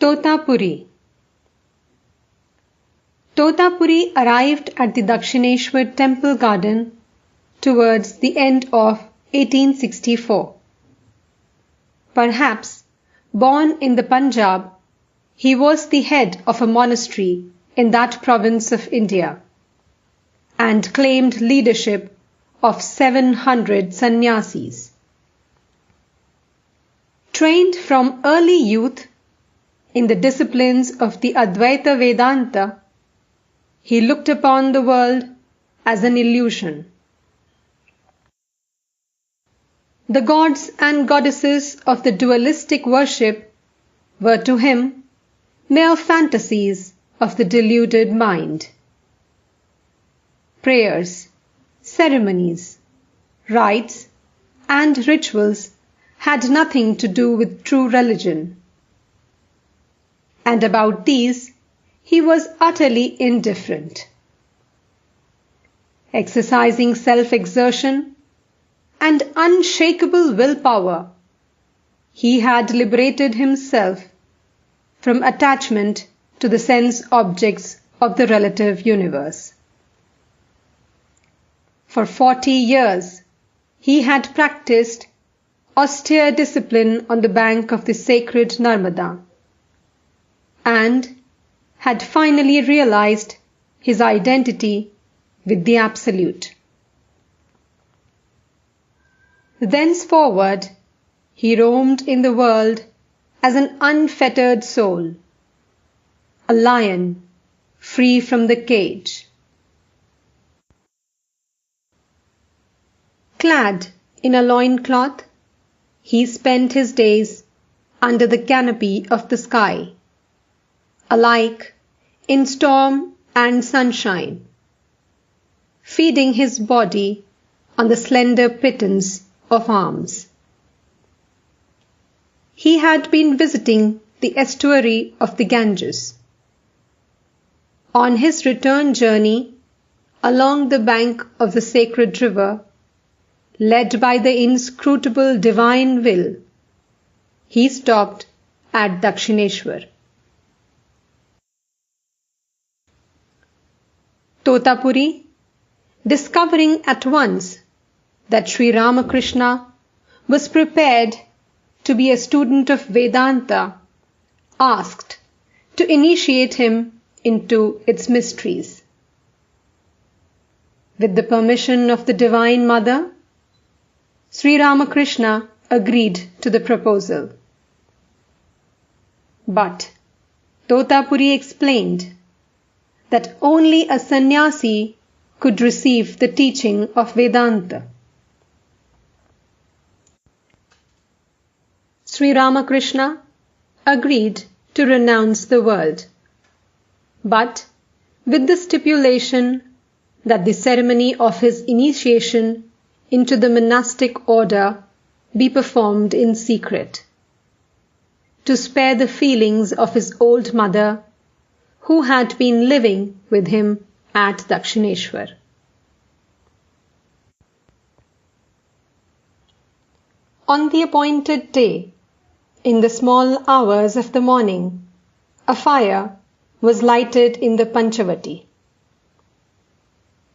Totapuri. Totapuri arrived at the Dakshineshwar temple garden towards the end of 1864. Perhaps born in the Punjab, he was the head of a monastery in that province of India and claimed leadership of 700 sannyasis. Trained from early youth in the disciplines of the Advaita Vedanta, he looked upon the world as an illusion. The gods and goddesses of the dualistic worship were to him mere fantasies of the deluded mind. Prayers, ceremonies, rites, and rituals had nothing to do with true religion, and about these he was utterly indifferent. Exercising self-exertion and unshakable willpower, he had liberated himself from attachment to the sense objects of the relative universe. For 40 years, he had practiced austere discipline on the bank of the sacred Narmada, and had finally realized his identity with the Absolute. Thenceforward, he roamed in the world as an unfettered soul, a lion free from the cage. Clad in a loincloth, he spent his days under the canopy of the sky, alike in storm and sunshine, feeding his body on the slender pittance of alms. He had been visiting the estuary of the Ganges. On his return journey along the bank of the sacred river, led by the inscrutable divine will, he stopped at Dakshineshwar. Totapuri, discovering at once that Sri Ramakrishna was prepared to be a student of Vedanta, asked to initiate him into its mysteries. With the permission of the Divine Mother, Sri Ramakrishna agreed to the proposal. But Totapuri explained that only a sannyasi could receive the teaching of Vedanta. Sri Ramakrishna agreed to renounce the world, but with the stipulation that the ceremony of his initiation into the monastic order be performed in secret, to spare the feelings of his old mother, who had been living with him at Dakshineshwar. On the appointed day, in the small hours of the morning, a fire was lighted in the Panchavati.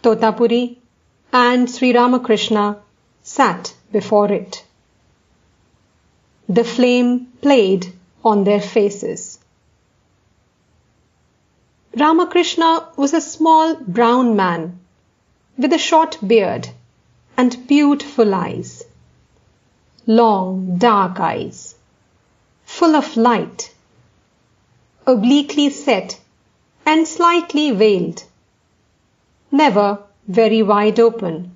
Totapuri and Sri Ramakrishna sat before it. The flame played on their faces. Ramakrishna was a small brown man with a short beard and beautiful eyes, long dark eyes, full of light, obliquely set and slightly veiled, never very wide open,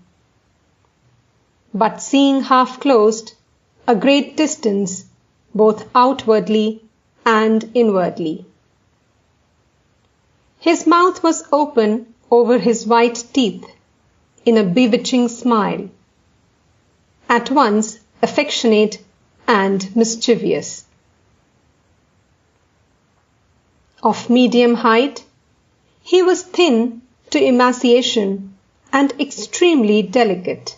but seeing half closed a great distance both outwardly and inwardly. His mouth was open over his white teeth in a bewitching smile, at once affectionate and mischievous. Of medium height, he was thin to emaciation and extremely delicate.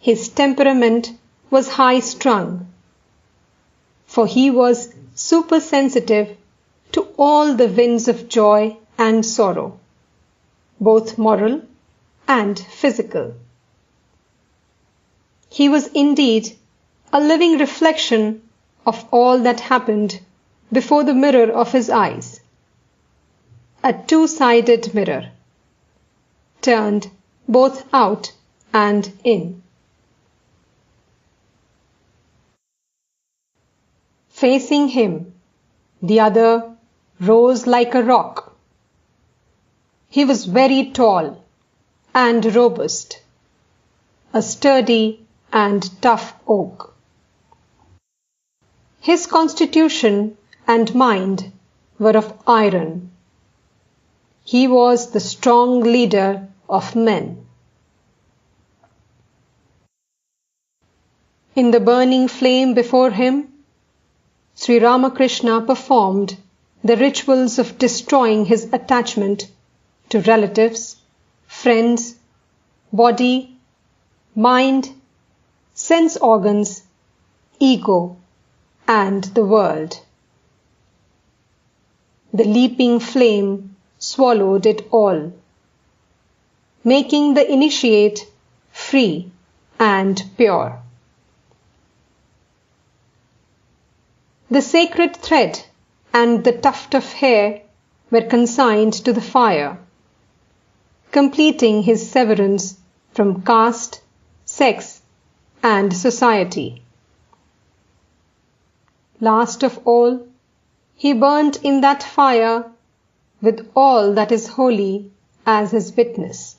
His temperament was high-strung. for he was supersensitive to all the winds of joy and sorrow, both moral and physical. He was indeed a living reflection of all that happened before the mirror of his eyes, a two-sided mirror, turned both out and in. Facing him, the other rose like a rock. He was very tall and robust, a sturdy and tough oak. His constitution and mind were of iron. He was the strong leader of men. In the burning flame before him, Sri Ramakrishna performed the rituals of destroying his attachment to relatives, friends, body, mind, sense organs, ego, and the world. The leaping flame swallowed it all, making the initiate free and pure. The sacred thread and the tuft of hair were consigned to the fire, completing his severance from caste, sex, and society. Last of all, he burnt in that fire with all that is holy as his witness,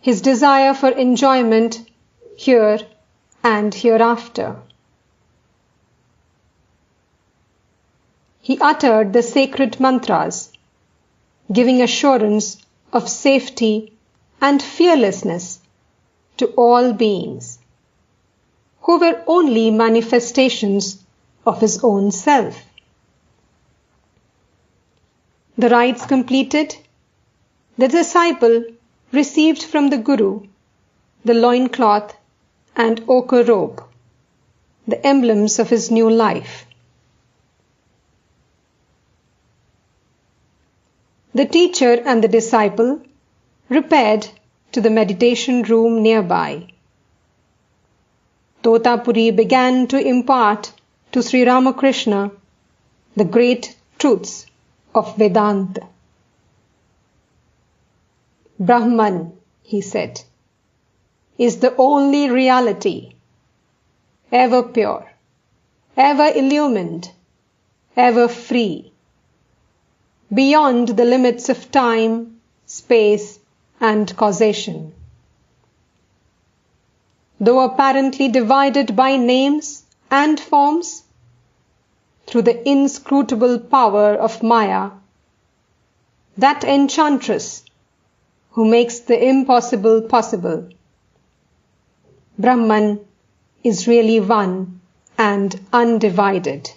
his desire for enjoyment here and hereafter. He uttered the sacred mantras, giving assurance of safety and fearlessness to all beings, who were only manifestations of his own self. The rites completed, the disciple received from the Guru the loincloth and ochre robe, the emblems of his new life. The teacher and the disciple repaired to the meditation room nearby. Totapuri began to impart to Sri Ramakrishna the great truths of Vedanta. Brahman, he said, is the only reality, ever pure, ever illumined, ever free, beyond the limits of time, space, and causation. Though apparently divided by names and forms, through the inscrutable power of Maya, that enchantress who makes the impossible possible, Brahman is really one and undivided.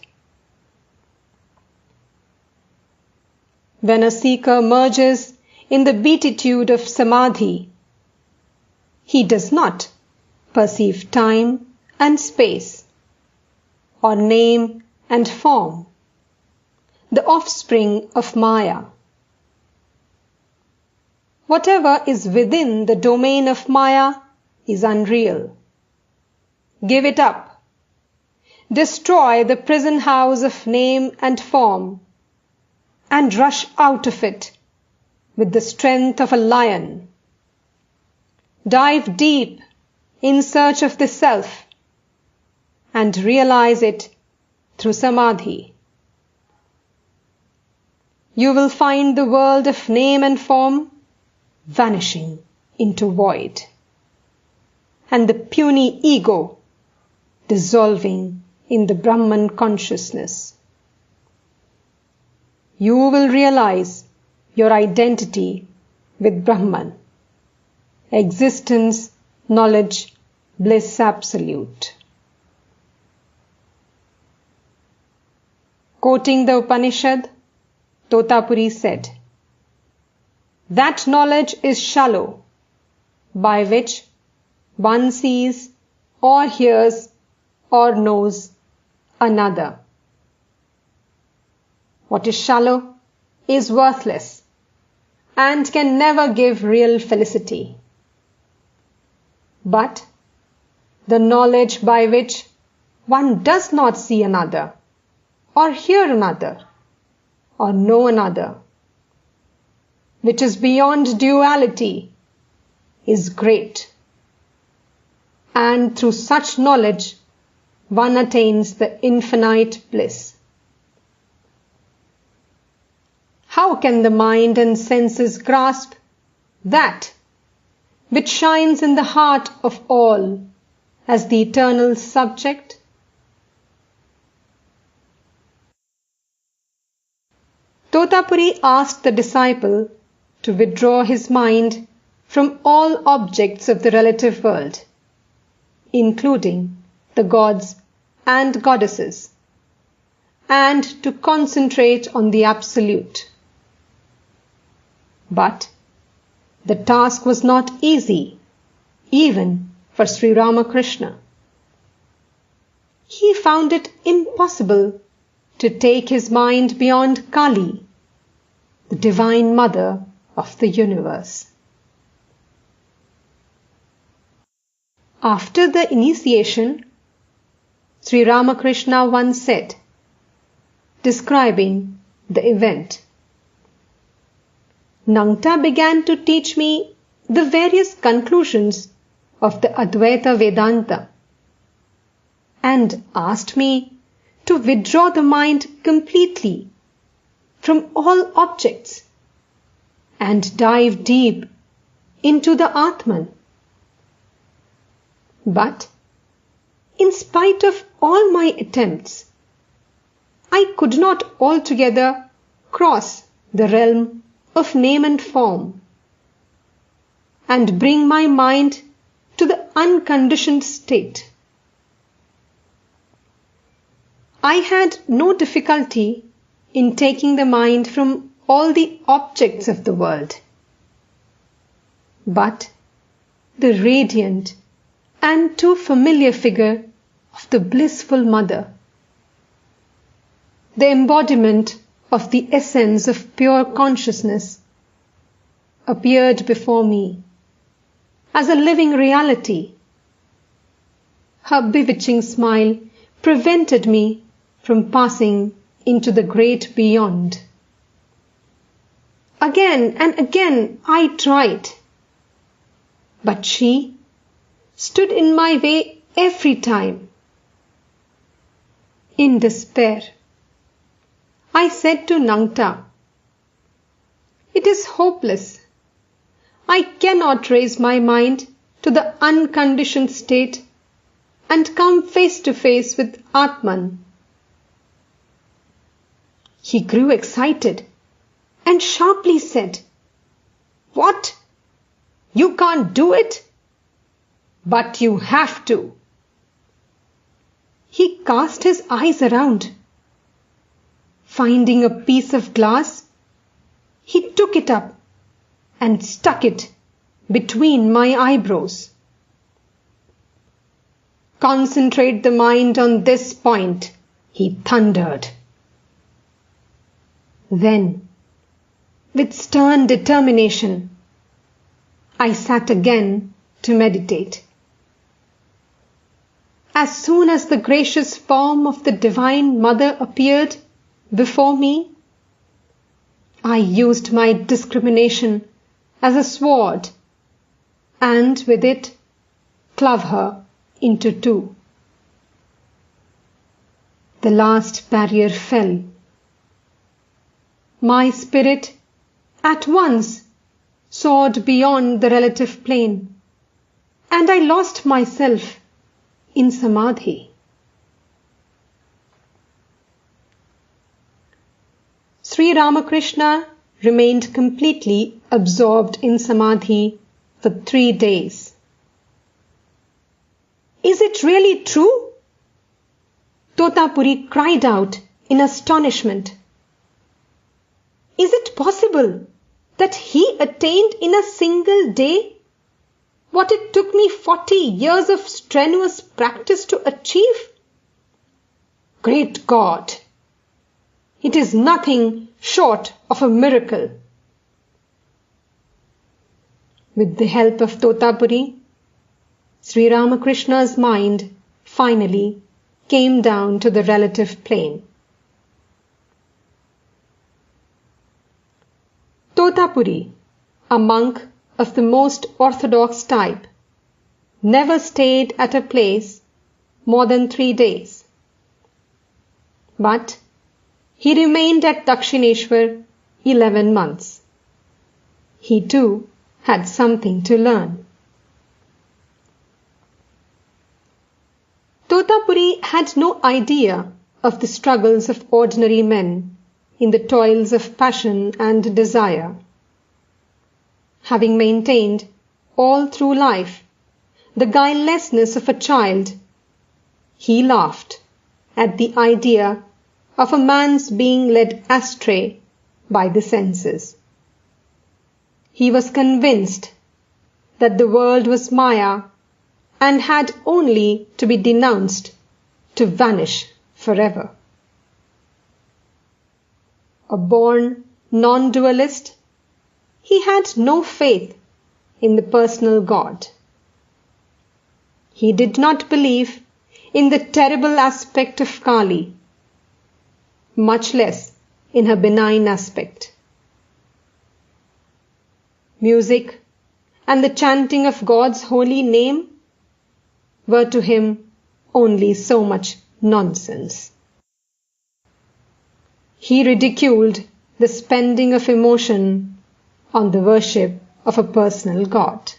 When a seeker merges in the beatitude of Samadhi, he does not perceive time and space, or name and form, the offspring of Maya. Whatever is within the domain of Maya is unreal. Give it up. Destroy the prison house of name and form, and rush out of it with the strength of a lion. Dive deep in search of the self and realize it through Samadhi. You will find the world of name and form vanishing into void, and the puny ego dissolving in the Brahman consciousness. You will realize your identity with Brahman, existence, knowledge, bliss absolute. Quoting the Upanishad, Totapuri said, "That knowledge is shallow, by which one sees or hears or knows another. What is shallow is worthless and can never give real felicity. But the knowledge by which one does not see another, or hear another, or know another, which is beyond duality, is great. And through such knowledge, one attains the infinite bliss. How can the mind and senses grasp that which shines in the heart of all as the eternal subject? Totapuri asked the disciple to withdraw his mind from all objects of the relative world, including the gods and goddesses, and to concentrate on the Absolute. But the task was not easy, even for Sri Ramakrishna. He found it impossible to take his mind beyond Kali, the Divine Mother of the universe. After the initiation, Sri Ramakrishna once said, describing the event, Nangta began to teach me the various conclusions of the Advaita Vedanta and asked me to withdraw the mind completely from all objects and dive deep into the Atman. But in spite of all my attempts, I could not altogether cross the realm of name and form and bring my mind to the unconditioned state. I had no difficulty in taking the mind from all the objects of the world. But the radiant and too familiar figure of the blissful mother, the embodiment of the essence of pure consciousness, appeared before me as a living reality. Her bewitching smile prevented me from passing into the great beyond. Again and again I tried, but she stood in my way every time. In despair, I said to Nangta, "It is hopeless. I cannot raise my mind to the unconditioned state and come face to face with Atman." He grew excited and sharply said, "What? You can't do it? But you have to." He cast his eyes around. Finding a piece of glass, he took it up and stuck it between my eyebrows. "Concentrate the mind on this point," he thundered. Then, with stern determination, I sat again to meditate. As soon as the gracious form of the Divine Mother appeared before me, I used my discrimination as a sword and with it clove her into two. The last barrier fell. My spirit at once soared beyond the relative plane, and I lost myself in samadhi. Sri Ramakrishna remained completely absorbed in samadhi for 3 days. "Is it really true?" Totapuri cried out in astonishment. "Is it possible that he attained in a single day what it took me 40 years of strenuous practice to achieve? Great God! It is nothing short of a miracle. With the help of Totapuri, Sri Ramakrishna's mind finally came down to the relative plane. Totapuri, a monk of the most orthodox type, never stayed at a place more than 3 days. But he remained at Dakshineshwar 11 months. He too had something to learn. Totapuri had no idea of the struggles of ordinary men in the toils of passion and desire. Having maintained all through life the guilelessness of a child, he laughed at the idea of a man's being led astray by the senses. He was convinced that the world was Maya and had only to be denounced to vanish forever. A born non-dualist, he had no faith in the personal God. He did not believe in the terrible aspect of Kali, much less in her benign aspect. Music and the chanting of God's holy name were to him only so much nonsense. He ridiculed the spending of emotion on the worship of a personal God.